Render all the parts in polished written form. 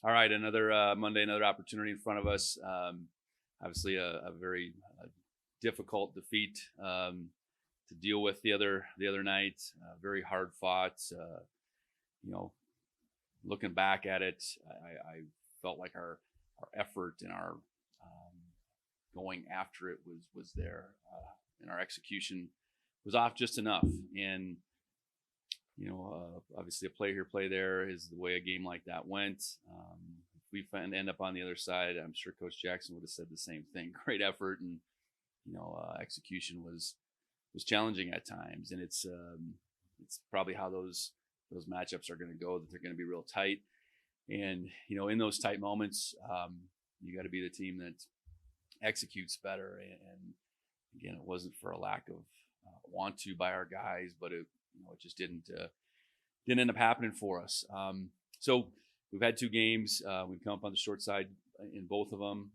All right, another Monday, another opportunity in front of us. Obviously, a very difficult defeat to deal with the other night. Very hard fought. You know, looking back at it, I felt like our effort and our going after it was there, and our execution was off just enough. And obviously a play here, play there is the way a game like that went. If we end up on the other side, I'm sure Coach Jackson would have said the same thing. Great effort, and execution was challenging at times, and it's probably how those matchups are going to go. That they're going to be real tight, and in those tight moments, you got to be the team that executes better. And again, it wasn't for a lack of want to by our guys, but it just didn't end up happening for us. So we've had two games. We've come up on the short side in both of them.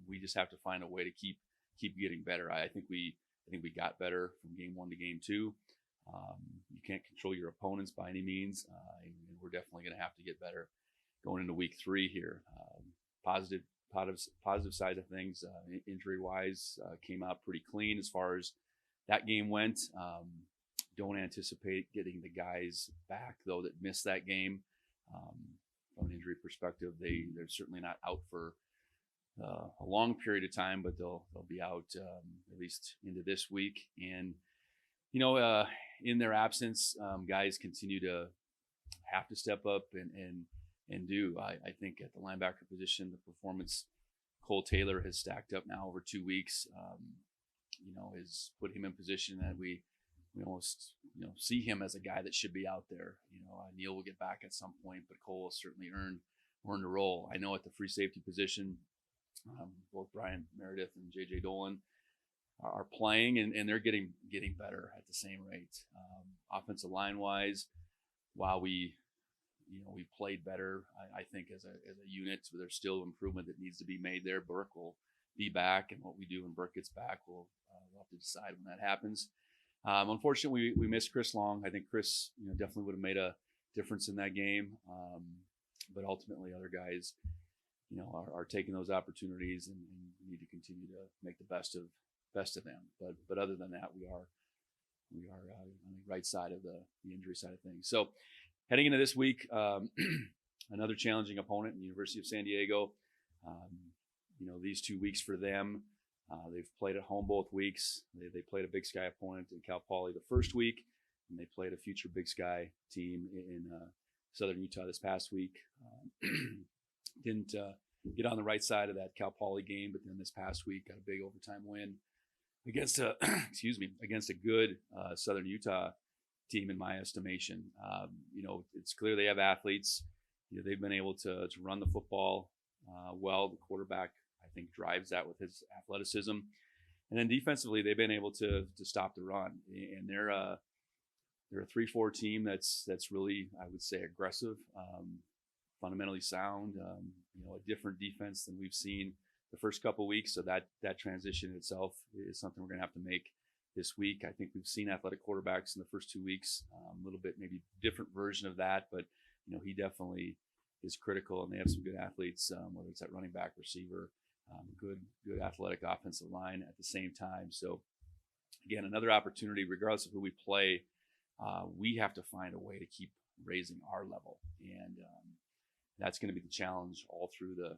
We just have to find a way to keep getting better. I think we got better from game one to game two. You can't control your opponents by any means, and we're definitely going to have to get better going into week 3 here. Positive side of things, injury wise, came out pretty clean as far as that game went. Don't anticipate getting the guys back though that missed that game. From an injury perspective, they're certainly not out for a long period of time, but they'll be out at least into this week. And in their absence, guys continue to have to step up and do. I think at the linebacker position, the performance Cole Taylor has stacked up now over 2 weeks. Has put him in position that we almost see him as a guy that should be out there. Neil will get back at some point, but Cole will certainly earned a role. I know at the free safety position, both Brian Meredith and JJ Dolan are playing, and they're getting better at the same rate. Offensive line wise, while we played better, I think as a unit, there's still improvement that needs to be made there. Burke will be back, and what we do when Burke gets back, we'll have to decide when that happens. Unfortunately, we missed Chris Long. I think Chris, definitely would have made a difference in that game. But ultimately, other guys, are taking those opportunities, and we need to continue to make the best of them. But other than that, we are on the right side of the injury side of things. So heading into this week, another challenging opponent in the University of San Diego. These 2 weeks for them. They've played at home both weeks. They played a Big Sky opponent in Cal Poly the first week, and they played a future Big Sky team in Southern Utah this past week. Didn't get on the right side of that Cal Poly game, but then this past week got a big overtime win against a against a good Southern Utah team in my estimation. It's clear they have athletes. They've been able to run the football well. The quarterback, I think, drives that with his athleticism, and then defensively they've been able to stop the run. And they're a 3-4 team that's really, I would say, aggressive, fundamentally sound. A different defense than we've seen the first couple of weeks. So that transition itself is something we're going to have to make this week. I think we've seen athletic quarterbacks in the first 2 weeks, a little bit maybe different version of that, but he definitely is critical, and they have some good athletes, whether it's at running back, receiver, good athletic offensive line at the same time. So again, another opportunity, regardless of who we play, we have to find a way to keep raising our level, and that's going to be the challenge all through the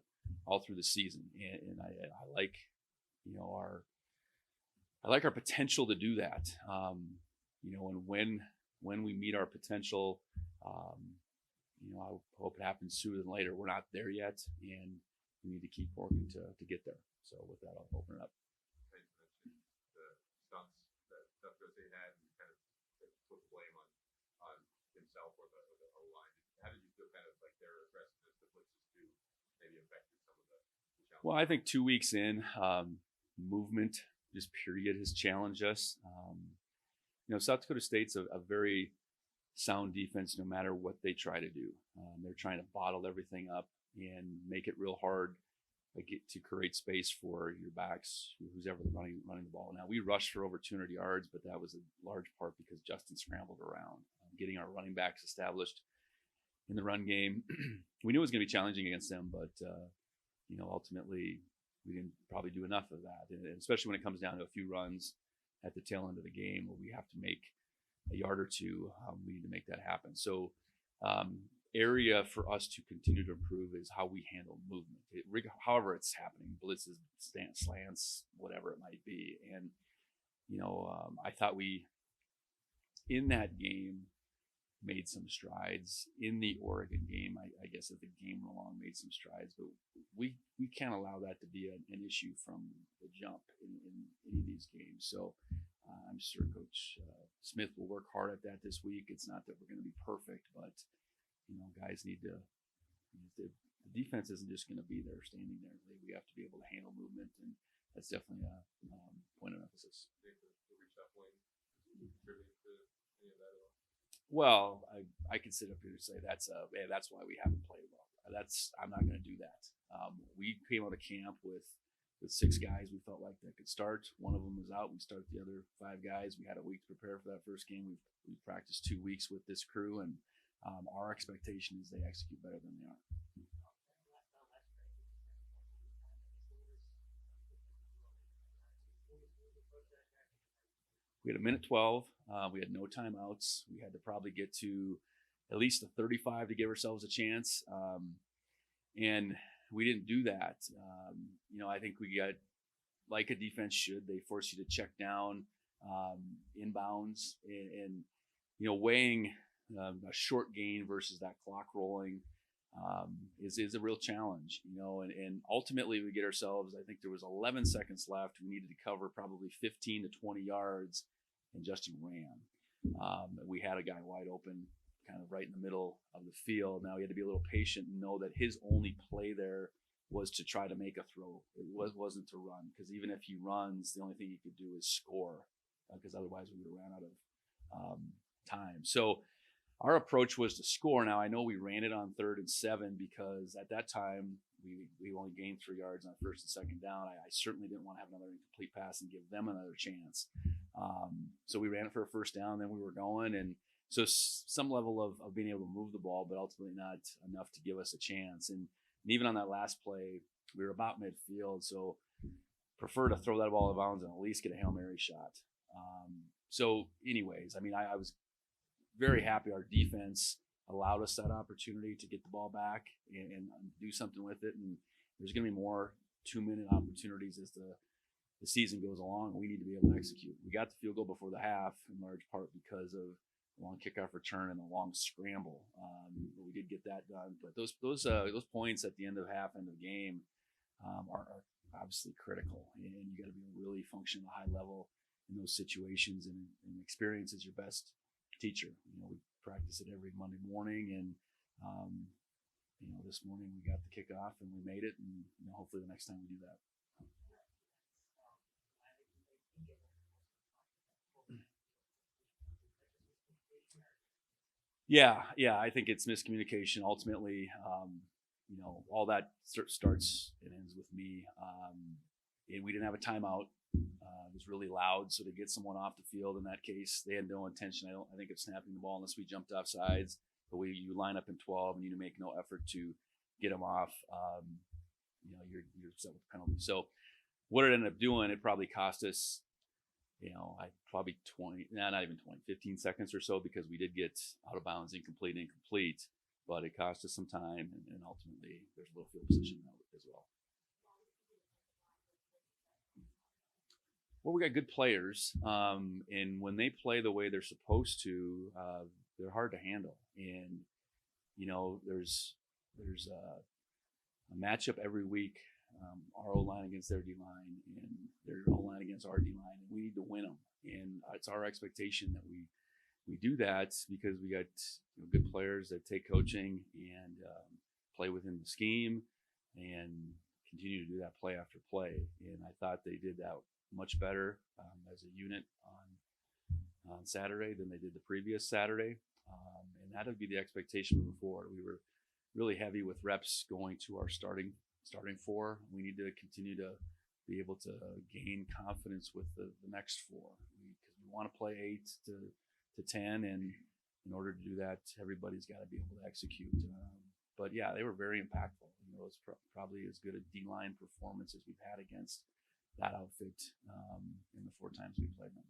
season. And I like our potential to do that. And when we meet our potential, I hope it happens sooner than later. We're not there yet, and we need to keep working to get there. So with that, I'll open it up. You mentioned the stunts that Jose had, and kind of put the blame on himself or the O-line. How did you feel kind of like their aggressiveness, the blitzes too, maybe affected some of the challenges? Well, I think 2 weeks in, movement, just period, has challenged us. South Dakota State's a very sound defense no matter what they try to do. They're trying to bottle everything up and make it real hard to create space for your backs, who's ever running the ball. Now, we rushed for over 200 yards, but that was a large part because Justin scrambled around. Getting our running backs established in the run game. We knew it was going to be challenging against them, but ultimately we didn't probably do enough of that, and especially when it comes down to a few runs at the tail end of the game where we have to make a yard or two. We need to make that happen. So area for us to continue to improve is how we handle movement, however it's happening, blitzes, slants, whatever it might be. And I thought we in that game made some strides. In the Oregon game, I guess as the game went along, made some strides, but we can't allow that to be an issue from the jump in any of these games. So I'm sure Coach Smith will work hard at that this week. It's not that we're going to be perfect, but guys need to. The defense isn't just going to be there standing there. We have to be able to handle movement, and that's definitely a point of emphasis. Well, I can sit up here and say that's why we haven't played well. I'm not going to do that. We came out of camp with 6 guys we felt like that could start. One of them was out. We started the other 5 guys. We had a week to prepare for that first game. We practiced 2 weeks with this crew, and our expectation is they execute better than they are. We had a minute 12. We had no timeouts. We had to probably get to at least a 35 to give ourselves a chance. And we didn't do that. I think we got, like a defense should, they force you to check down inbounds and weighing a short gain versus that clock rolling is a real challenge, and ultimately we get ourselves, I think there was 11 seconds left. We needed to cover probably 15 to 20 yards, and Justin ran. We had a guy wide open kind of right in the middle of the field. Now he had to be a little patient and know that his only play there was to try to make a throw. It wasn't to run, because even if he runs, the only thing he could do is score, because otherwise we would have ran out of time. So our approach was to score. Now, I know we ran it on 3rd and 7 because at that time we only gained 3 yards on 1st and 2nd down. I certainly didn't want to have another incomplete pass and give them another chance. So we ran it for a 1st down, then we were going. And so some level of being able to move the ball, but ultimately not enough to give us a chance. And even on that last play, we were about midfield. So prefer to throw that ball out of bounds and at least get a Hail Mary shot. So anyways, I was very happy our defense allowed us that opportunity to get the ball back and do something with it. And there's going to be more 2-minute opportunities as the season goes along. We need to be able to execute. We got the field goal before the half in large part because of the long kickoff return and the long scramble. We did get that done, but those points at the end of half, end of the game are obviously critical, and you got to be really function at a high level in those situations. And experience is your best teacher. We practice it every Monday morning, and this morning we got the kickoff and we made it, and hopefully the next time we do that. Yeah, I think it's miscommunication ultimately. All that starts and ends with me. And we didn't have a timeout. It was really loud, so to get someone off the field in that case, they had no intention, I think, of snapping the ball unless we jumped off sides. But you line up in 12 and you make no effort to get them off. You're set with penalties. So what it ended up doing, it probably cost us, probably 15 seconds or so, because we did get out of bounds, incomplete. But it cost us some time, and ultimately there's a little field position as well. Well, we got good players, and when they play the way they're supposed to, they're hard to handle. And there's a matchup every week, our O-line against their D-line, and their O-line against our D-line, and we need to win them. And it's our expectation that we do that, because we got good players that take coaching and play within the scheme and continue to do that play after play. And I thought they did that much better as a unit on Saturday than they did the previous Saturday, and that would be the expectation moving forward. We were really heavy with reps going to our starting 4. We need to continue to be able to gain confidence with the next 4, because we want to play 8 to 10, and in order to do that, everybody's got to be able to execute. But yeah, they were very impactful. It was probably as good a D-line performance as we've had against that outfit in the 4 times we played them.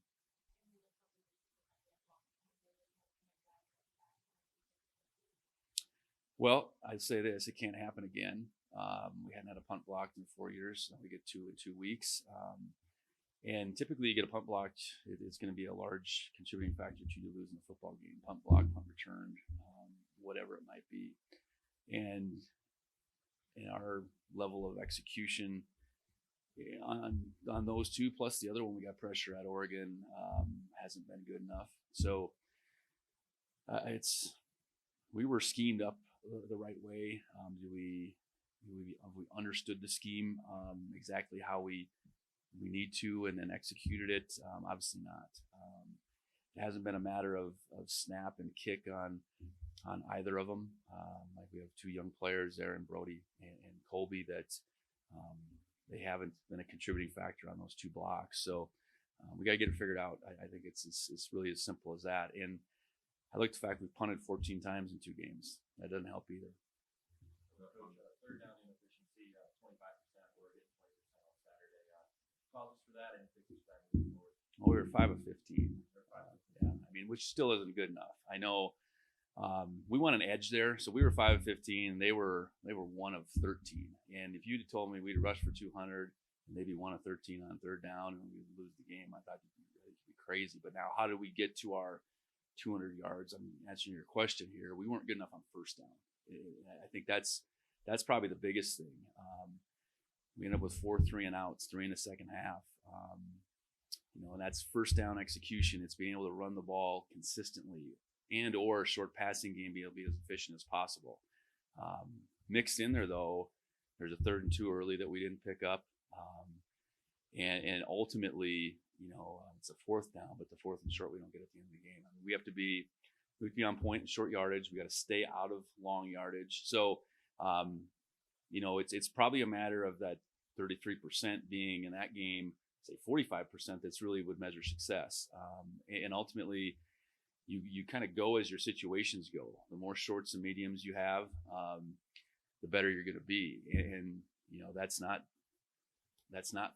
Well, I'd say this: it can't happen again. We hadn't had a punt blocked in 4 years. So we get 2 in 2 weeks. And typically, you get a punt blocked, it's going to be a large contributing factor to you losing a football game. Punt block, punt return, whatever it might be. And in our level of execution on those 2, plus the other one, we got pressure at Oregon, hasn't been good enough. So we were schemed up the right way. Have we understood the scheme exactly how we need to, and then executed it? Obviously not. It hasn't been a matter of snap and kick on either of them. Like we have 2 young players there in Brody and Colby that they haven't been a contributing factor on those 2 blocks. So we got to get it figured out. I think it's really as simple as that. And I like the fact we punted 14 times in 2 games. That doesn't help either. Third down inefficiency, 25% Oregon, 20% on Saturday. Causes for that and fixes that moving forward. Well, we were 5 of 15. Yeah, I mean, which still isn't good enough. I know we want an edge there, so we were 5 of 15. They were 1 of 13. And if you'd told me we'd rush for 200, maybe 1 of 13 on third down, and we'd lose the game, I thought you'd be crazy. But now, how did we get to our 200 yards? I'm answering your question here. We weren't good enough on first down. I think that's probably the biggest thing. We ended up with 4 3-and-outs, 3 in the second half. And that's first down execution. It's being able to run the ball consistently, and or short passing game be able to be as efficient as possible. Mixed in there, though, there's a 3rd and 2 early that we didn't pick up, and ultimately, it's a 4th down, but the 4th and short we don't get at the end of the game. I mean, we have to be on point in short yardage. We got to stay out of long yardage. So, it's probably a matter of that 33% being in that game, say 45%. That's really would measure success, and ultimately, you kind of go as your situations go. The more shorts and mediums you have, the better you're going to be. And that's not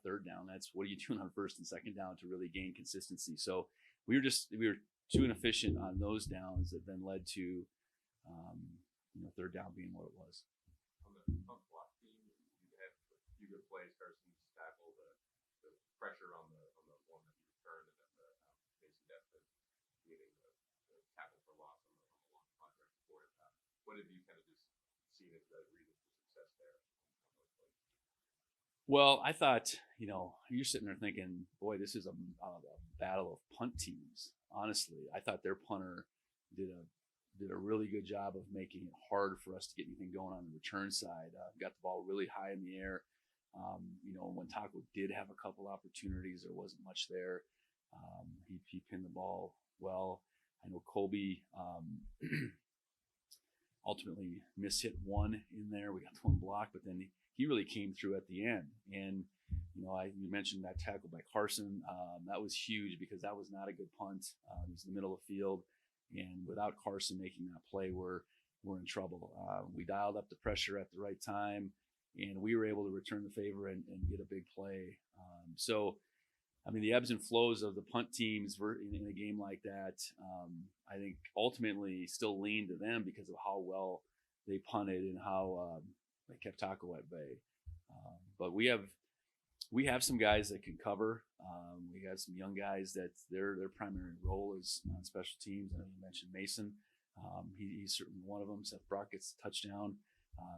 third down. That's what are you doing on first and second down to really gain consistency. So we were too inefficient on those downs that then led to third down being what it was. On the block team, you had a few good plays. Carson's tackle, the pressure on the one that you returned, and then the Mason Deptford getting the tackle for loss on the long punt right before it. What have you kind of just seen as the reason for success there on those plays? Well, I thought, you're sitting there thinking, boy, this is a battle of punt teams. Honestly, I thought their punter did a really good job of making it hard for us to get anything going on the return side. Got the ball really high in the air. When Taco did have a couple opportunities, there wasn't much there. He pinned the ball well. I know Colby ultimately mishit one in there. We got the one block, but then he really came through at the end. And you mentioned that tackle by Carson. That was huge because that was not a good punt. It was in the middle of the field, and without Carson making that play, we're in trouble. We dialed up the pressure at the right time, and we were able to return the favor and get a big play. The ebbs and flows of the punt teams were in a game like that. I think ultimately still leaned to them because of how well they punted and how they kept Taco at bay. But we have some guys that can cover. We have some young guys that their primary role is on special teams. I know you mentioned Mason. He's certainly one of them. Seth Brock gets a touchdown.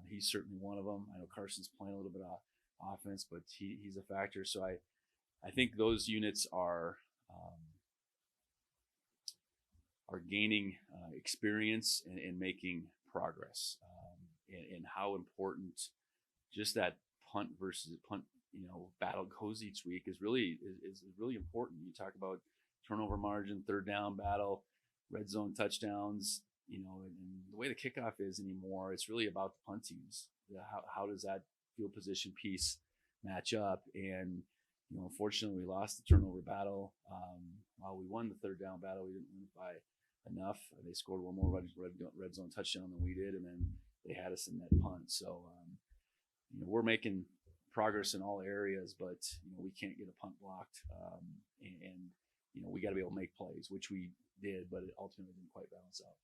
He's certainly one of them. I know Carson's playing a little bit of offense, but he's a factor. So I think those units are gaining experience and making progress, and how important just that punt versus punt battle goes each week is really important. You talk about turnover margin, third down battle, red zone touchdowns, and the way the kickoff is anymore, it's really about the punt teams. How does that field position piece match up? And unfortunately, we lost the turnover battle. While we won the third down battle, we didn't win it by enough. They scored one more red zone touchdown than we did, and then they had us in that punt. So we're making progress in all areas, but we can't get a punt blocked, and we got to be able to make plays, which we did, but it ultimately didn't quite balance out.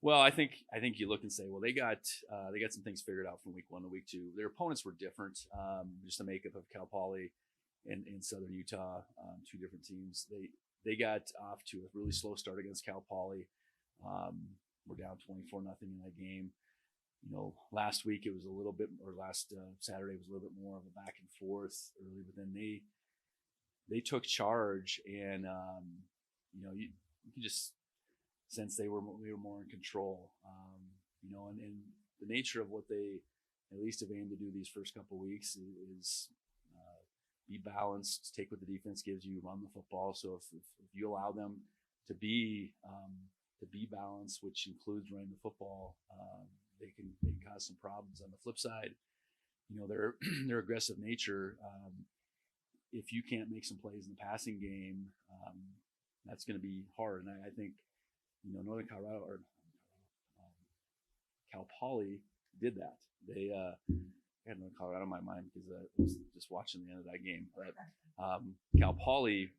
Well, I think you look and say, well, they got some things figured out from week 1 to week 2. Their opponents were different, just the makeup of Cal Poly and Southern Utah, 2 different teams. They got off to a really slow start against Cal Poly. We're down 24-0 in that game. Last week it was a little bit, or last Saturday was a little bit more of a back and forth early, but then they took charge, and you could just sense we were more in control. And the nature of what they at least have aimed to do these first couple of weeks is be balanced, take what the defense gives you, run the football. So if you allow them to be balanced, which includes running the football, they can cause some problems. On the flip side, their aggressive nature. If you can't make some plays in the passing game, that's going to be hard. And I think Northern Colorado or Cal Poly did that. They had Northern Colorado in my mind because I was just watching the end of that game. But Cal Poly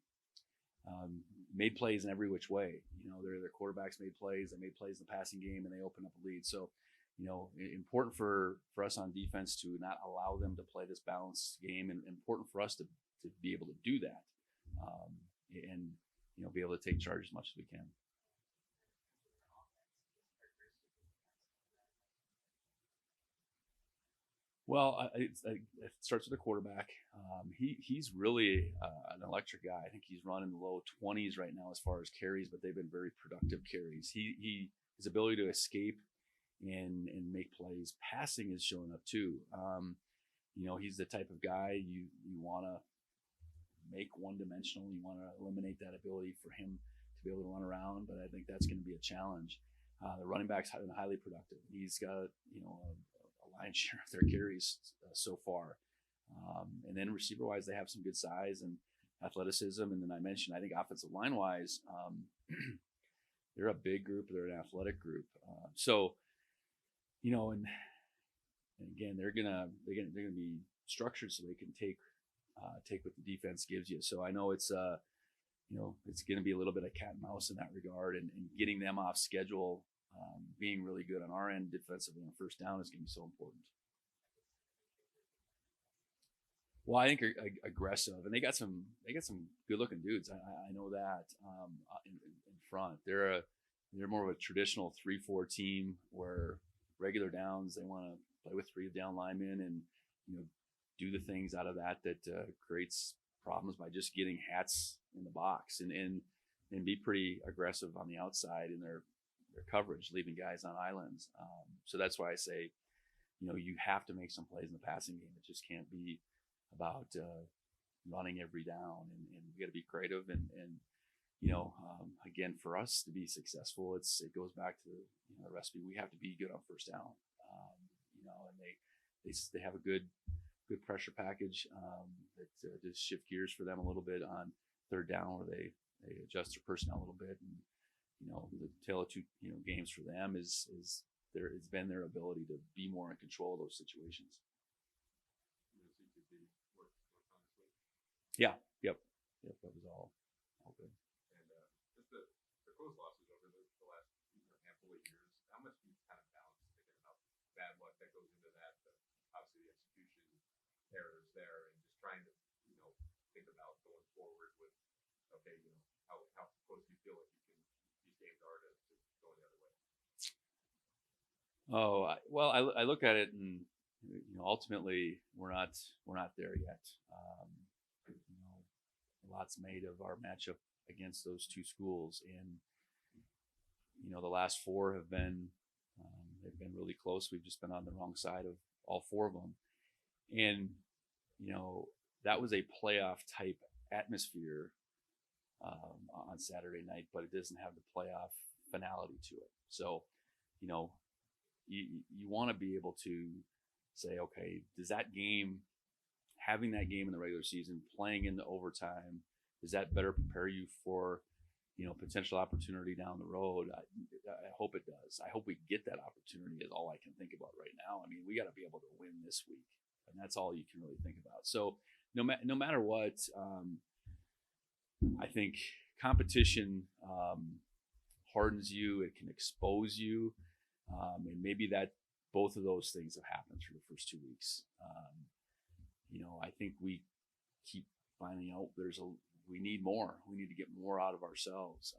made plays in every which way. Their quarterbacks made plays. They made plays in the passing game, and they opened up a lead. So, important for us on defense to not allow them to play this balanced game, and important for us to be able to do that, and be able to take charge as much as we can. Well, it starts with the quarterback. He's really an electric guy. I think he's running the low 20s right now as far as carries, but they've been very productive carries. His ability to escape and make plays. Passing is showing up too. He's the type of guy you want to make one-dimensional. You want to eliminate that ability for him to be able to run around, but I think that's going to be a challenge. The running back's been highly productive. He's got a lion's share of their carries so far. And then receiver-wise, they have some good size and athleticism. And then I mentioned, I think offensive line-wise, they're a big group. They're an athletic group. And again, they're gonna be structured so they can take what the defense gives you. So I know it's going to be a little bit of cat and mouse in that regard, and getting them off schedule. Being really good on our end defensively on first down is going to be so important. Well, I think aggressive, and they got some good looking dudes. I know that in front. They're more of a traditional 3-4 team where regular downs they want to play with 3 down linemen and do the things out of that creates problems by just getting hats in the box and be pretty aggressive on the outside in their coverage, leaving guys on islands. So that's why I say, you have to make some plays in the passing game. It just can't be about running every down, and we got to be creative. And again, for us to be successful, it goes back to the recipe. We have to be good on first down. And they have a good pressure package that just shift gears for them a little bit on third down, where they adjust their personnel a little bit. And the tale of 2 games for them is it's been their ability to be more in control of those situations. Yeah. Yep. That was all good. And just the close losses over the last handful of years, how much do you kind of balance thinking about bad luck that goes into that, obviously the execution errors there, and just trying to think about going forward with how close do you feel like these games are to going the other way? Oh well, I look at it, and ultimately we're not there yet. Lots made of our matchup against those 2 schools, and the last 4 have been they've been really close. We've just been on the wrong side of all 4 of them, and that was a playoff type atmosphere on Saturday night, but it doesn't have the playoff finality to it. So you want to be able to say, okay, does that game having that game in the regular season, playing in the overtime, does that better prepare you for, potential opportunity down the road? I hope it does. I hope we get that opportunity is all I can think about right now. I mean, we got to be able to win this week, and that's all you can really think about. So no matter what, I think competition hardens you. It can expose you, and maybe that both of those things have happened through the first 2 weeks. I think we keep finding out we need more. We need to get more out of ourselves.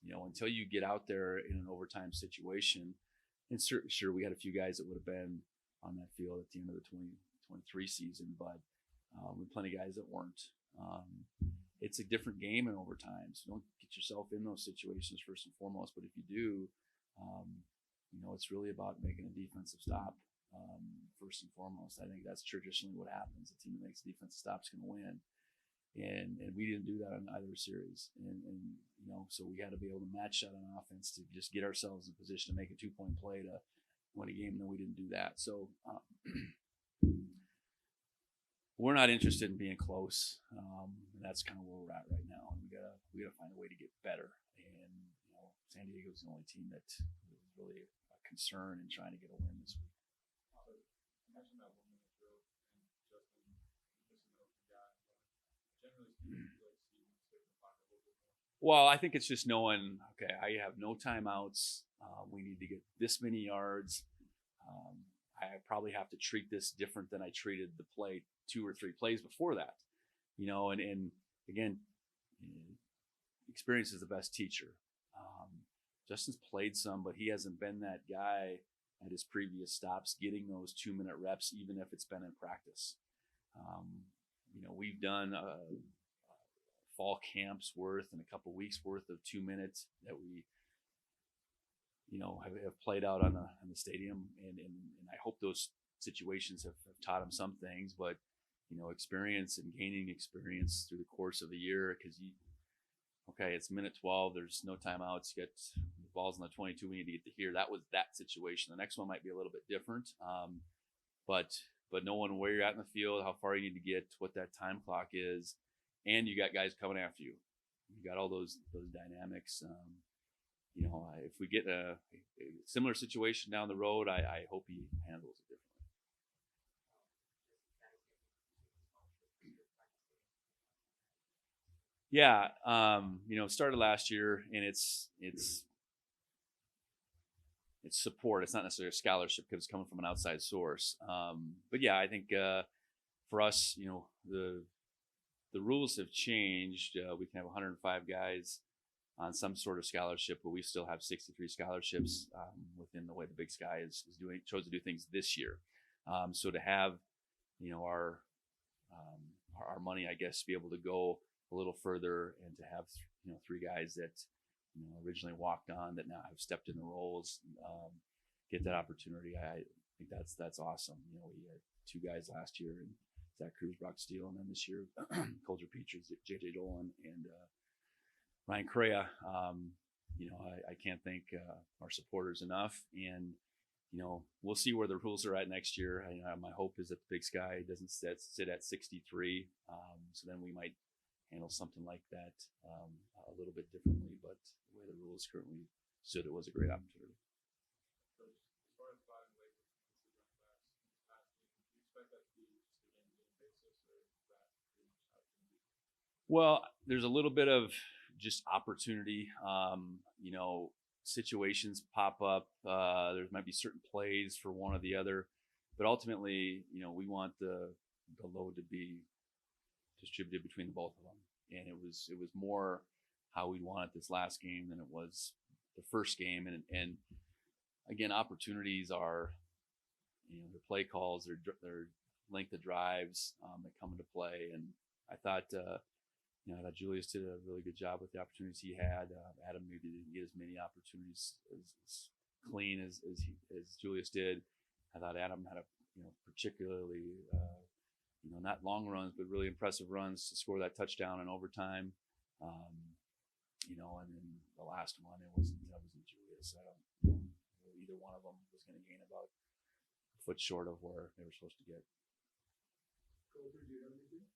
Until you get out there in an overtime situation, and sure, we had a few guys that would have been on that field at the end of the 2023 season, but we had plenty of guys that weren't. It's a different game in overtime, so don't get yourself in those situations first and foremost. But if you do, it's really about making a defensive stop first and foremost. I think that's traditionally what happens. The team that makes a defensive stop is going to win. And we didn't do that on either series. And so we had to be able to match that on offense to just get ourselves in position to make a 2-point play to win a game. No, we didn't do that. So we're not interested in being close. And that's kind of where we're at right now. And we gotta find a way to get better. And San Diego's the only team that is really a concern in trying to get a win this week. You mentioned that 1 minute drill and Justin missing the open guy. Generally speaking, you like to see him stick in the pocket a little bit more. Well, I think it's just knowing, okay, I have no timeouts. We need to get this many yards. I probably have to treat this different than I treated the play 2 or 3 plays before that. And again, experience is the best teacher. Justin's played some, but he hasn't been that guy at his previous stops getting those 2-minute reps, even if it's been in practice. We've done fall camps worth and a couple weeks worth of 2 minutes that we, have played out on the stadium. And I hope those situations have taught him some things, but, experience and gaining experience through the course of the year. Cause it's minute 12. There's no timeouts. You get the balls on the 22. We need to get to here. That was that situation. The next one might be a little bit different. But knowing where you're at in the field, how far you need to get, what that time clock is, and you got guys coming after you. You got all those dynamics. If we get a similar situation down the road, I hope he handles it differently. Yeah, started last year, and it's support. It's not necessarily a scholarship because it's coming from an outside source. But yeah, I think for us, the rules have changed. We can have 105 guys on some sort of scholarship, but we still have 63 scholarships within the way the Big Sky chose to do things this year. So to have, our money, I guess, be able to go a little further and to have, 3 guys that, originally walked on that now have stepped in the roles, get that opportunity. I think that's awesome. We had 2 guys last year, and Zach Cruz, Brock Steele, and then this year, Colter Peters, JJ Dolan, and Ryan Correa. I can't thank our supporters enough, and we'll see where the rules are at next year. My hope is that the Big Sky doesn't sit at 63, so then we might handle something like that a little bit differently. But the way the rules currently stood, it was a great opportunity. So as far as bottom weight, do you expect that to be just a game-to-game basis, or is that pretty much how it's going to be? Well, there's a little bit of just opportunity. Situations pop up. There might be certain plays for one or the other, but ultimately, we want the load to be distributed between the both of them. And it was more how we wanted this last game than it was the first game. And again, opportunities are, their play calls, their length of drives that come into play. And I thought Julius did a really good job with the opportunities he had. Adam maybe didn't get as many opportunities as clean as Julius did. I thought Adam had a particularly not long runs, but really impressive runs to score that touchdown in overtime. And then the last one, that wasn't Julius. I don't either one of them was going to gain about a foot short of where they were supposed to get. Coulter, do you have anything?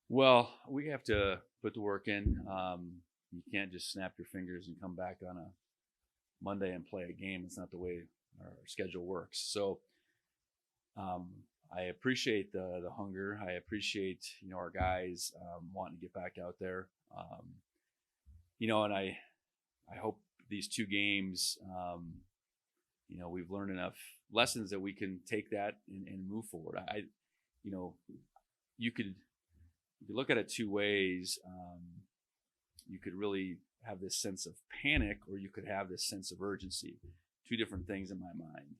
Well, we have to put the work in. You can't just snap your fingers and come back on a Monday and play a game. It's not the way our schedule works. So I appreciate the hunger. I appreciate our guys wanting to get back out there. And I hope these two games, we've learned enough lessons that we can take that and move forward. You could look at it two ways. You could really have this sense of panic, or you could have this sense of urgency. Two different things in my mind.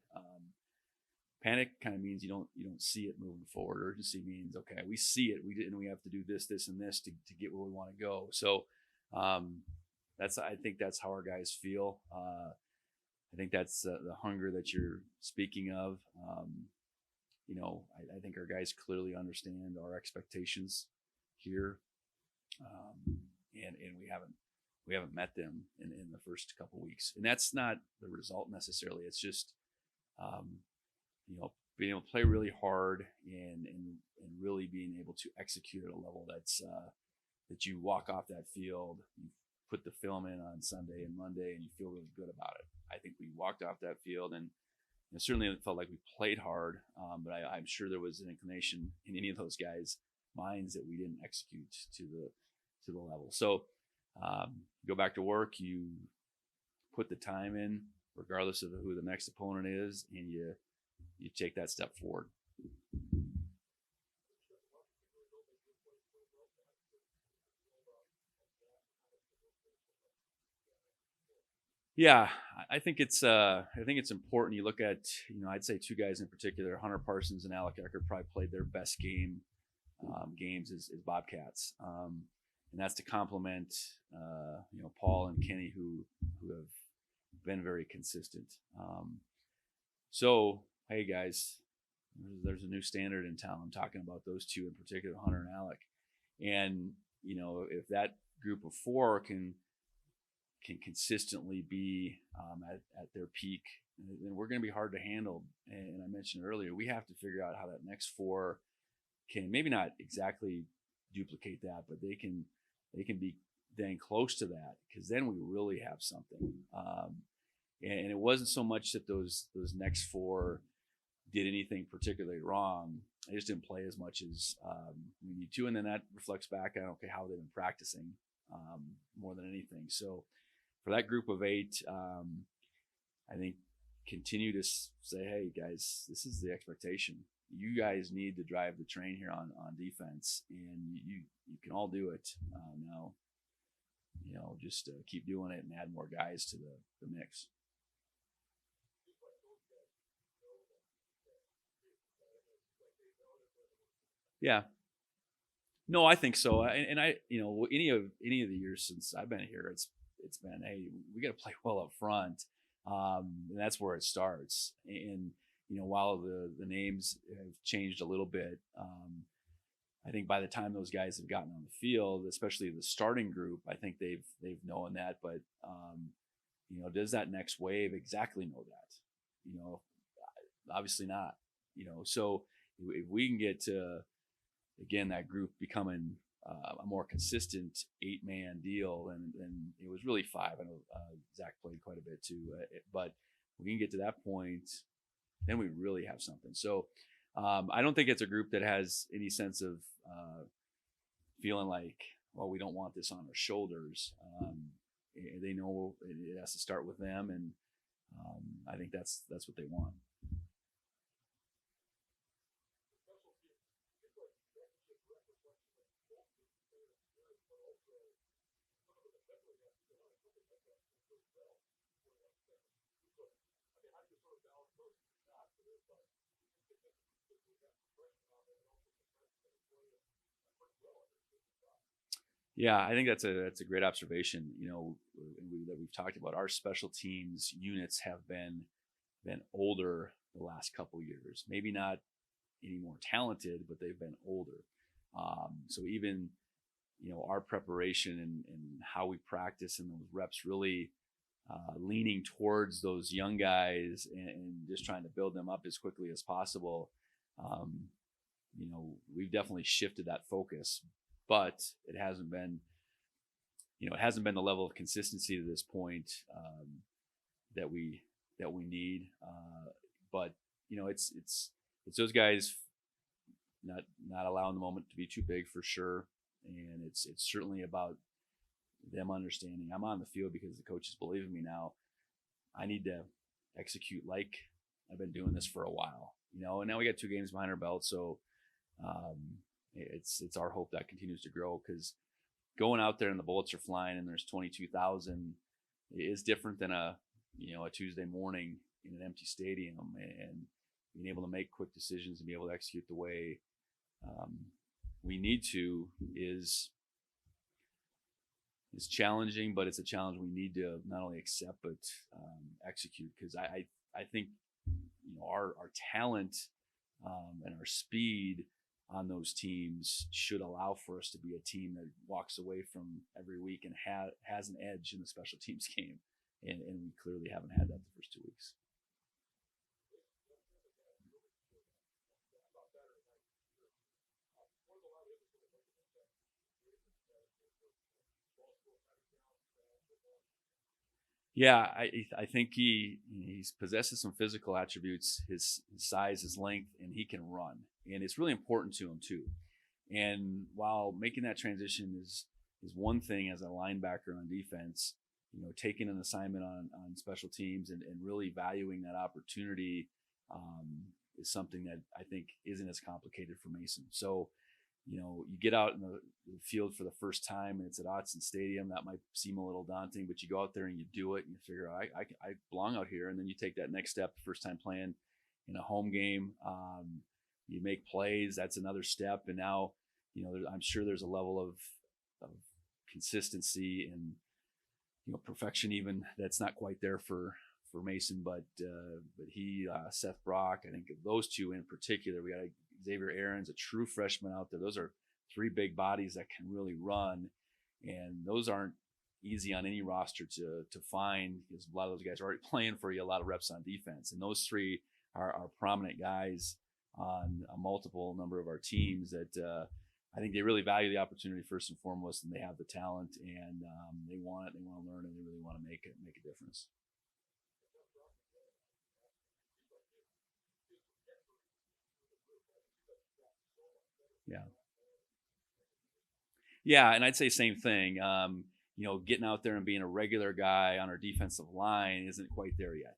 Panic kind of means you don't see it moving forward. Urgency means, okay, we see it. We have to do this, and this to get where we want to go. So I think that's how our guys feel. I think that's the hunger that you're speaking of. I think our guys clearly understand our expectations here, and we haven't met them in the first couple weeks, and that's not the result necessarily. It's just being able to play really hard and really being able to execute at a level that's that you walk off that field, you put the film in on Sunday and Monday, and you feel really good about it. I think we walked off that field, and certainly it felt like we played hard, but I'm sure there was an inclination in any of those guys' minds that we didn't execute to the level. So go back to work, you put the time in, regardless of who the next opponent is, and you take that step forward. Yeah, I think it's important. You look at, I'd say two guys in particular, Hunter Parsons and Alec Eckert, probably played their best games as Bobcats, and that's to complement Paul and Kenny, who have been very consistent. So hey guys, there's a new standard in town. I'm talking about those two in particular, Hunter and Alec, and if that group of four can consistently be at their peak, then we're going to be hard to handle. And I mentioned earlier, we have to figure out how that next four can maybe not exactly duplicate that, but they can be dang close to that, because then we really have something. And it wasn't so much that those next four did anything particularly wrong. They just didn't play as much as we need to, and then that reflects back on how they've been practicing more than anything. So for that group of 8, I think continue to say, hey guys, this is the expectation. You guys need to drive the train here on defense, and you can all do it. Now, just keep doing it and add more guys to the mix. Yeah. No, I think so. And I, any of the years since I've been here, it's been, hey, we got to play well up front, and that's where it starts. And while the names have changed a little bit, I think by the time those guys have gotten on the field, especially the starting group, I think they've known that. But does that next wave exactly know that? Obviously not. So if we can get to, again, that group becoming a more consistent 8-man deal, and it was really 5. I know Zach played quite a bit too, but we can get to that point, then we really have something. So I don't think it's a group that has any sense of feeling like, well, we don't want this on our shoulders. They know it has to start with them, and I think that's what they want. Yeah, I think that's a great observation. That we've talked about. Our special teams units have been older the last couple years. Maybe not any more talented, but they've been older. So even our preparation and how we practice and those reps really leaning towards those young guys and just trying to build them up as quickly as possible. Um, we've definitely shifted that focus, but it hasn't been the level of consistency to this point that we need. But it's those guys not allowing the moment to be too big for sure, and it's certainly about them understanding I'm on the field because the coaches believe in me now. I need to execute like I've been doing this for a while, and now we got 2 games behind our belt. So it's our hope that continues to grow, because going out there and the bullets are flying and there's 22,000 is different than a Tuesday morning in an empty stadium, and being able to make quick decisions and be able to execute the way we need to is challenging, but it's a challenge we need to not only accept but execute, because I think our talent and our speed on those teams should allow for us to be a team that walks away from every week and has an edge in the special teams game, and we clearly haven't had that the first 2 weeks. Yeah, I think he possesses some physical attributes, his size, his length, and he can run, and it's really important to him too. And while making that transition is one thing as a linebacker on defense, taking an assignment on special teams and really valuing that opportunity is something that I think isn't as complicated for Mason. So you get out in the field for the first time and it's at Autzen Stadium. That might seem a little daunting, but you go out there and you do it and you figure, I belong out here. And then you take that next step, first time playing in a home game. You make plays. That's another step. And now, I'm sure there's a level of consistency and, perfection even that's not quite there for Mason, but he, Seth Brock, I think those two in particular, we got Xavier Aaron's a true freshman out there. Those are 3 big bodies that can really run, and those aren't easy on any roster to find, because a lot of those guys are already playing for you a lot of reps on defense, and those 3 are prominent guys on a multiple number of our teams that I think they really value the opportunity first and foremost, and they have the talent, and they want it, they want to learn, and they really want to make a difference. Yeah. Yeah, and I'd say same thing. Getting out there and being a regular guy on our defensive line isn't quite there yet.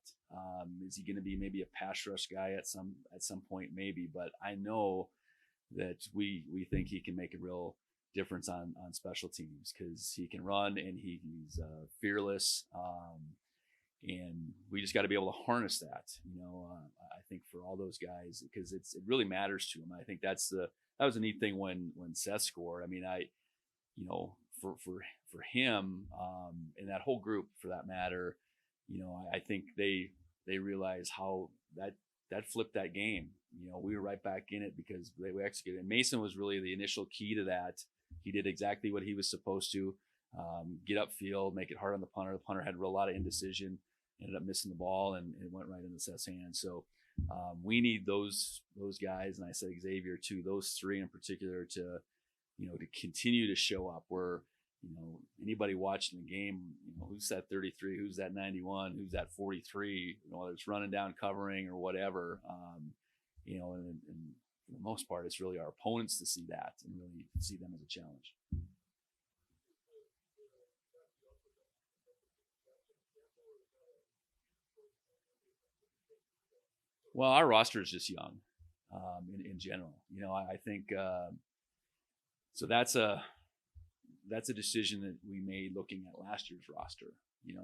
Is he going to be maybe a pass rush guy at some point? Maybe, but I know that we think he can make a real difference on special teams, because he can run and he's fearless. And we just got to be able to harness that. I think for all those guys, because it really matters to him. I think that was a neat thing when Seth scored. I mean, for him and that whole group for that matter, I think they realize how that flipped that game. We were right back in it because we executed. And Mason was really the initial key to that. He did exactly what he was supposed to. Get upfield, make it hard on the punter. The punter had a lot of indecision, ended up missing the ball, and it went right into Seth's hands. So we need those guys, and I said Xavier too. Those 3 in particular to continue to show up. Where anybody watching the game, who's that 33, who's that 91, who's that 43, whether it's running down, covering, or whatever. And for the most part, it's really our opponents to see that and really see them as a challenge. Well, our roster is just young in general. I think so. That's a decision that we made looking at last year's roster.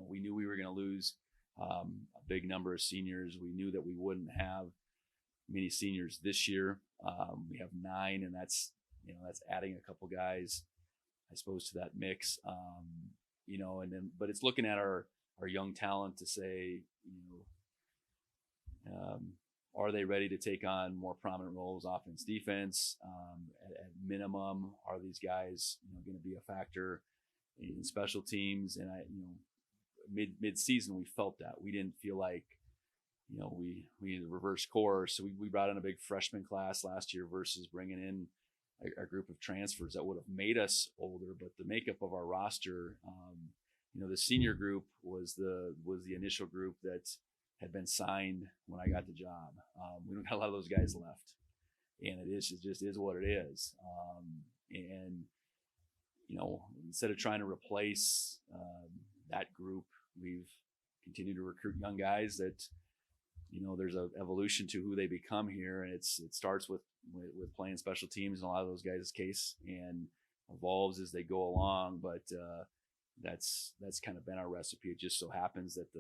We knew we were going to lose a big number of seniors. We knew that we wouldn't have many seniors this year. We have 9, and that's adding a couple guys I suppose, to that mix. And then, but it's looking at our young talent to say, are they ready to take on more prominent roles, offense, defense? At minimum, are these guys, going to be a factor in special teams? And mid season, we felt that we didn't feel like, we need to reverse course. So we brought in a big freshman class last year versus bringing in a group of transfers that would have made us older. But the makeup of our roster, the senior group was the initial group that had been signed when I got the job. We don't got a lot of those guys left, and it just is what it is. And instead of trying to replace that group, we've continued to recruit young guys that, there's an evolution to who they become here, and it starts with playing special teams in a lot of those guys' case, and evolves as they go along. But that's kind of been our recipe. It just so happens that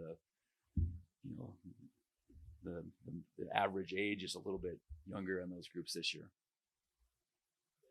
the average age is a little bit younger in those groups this year.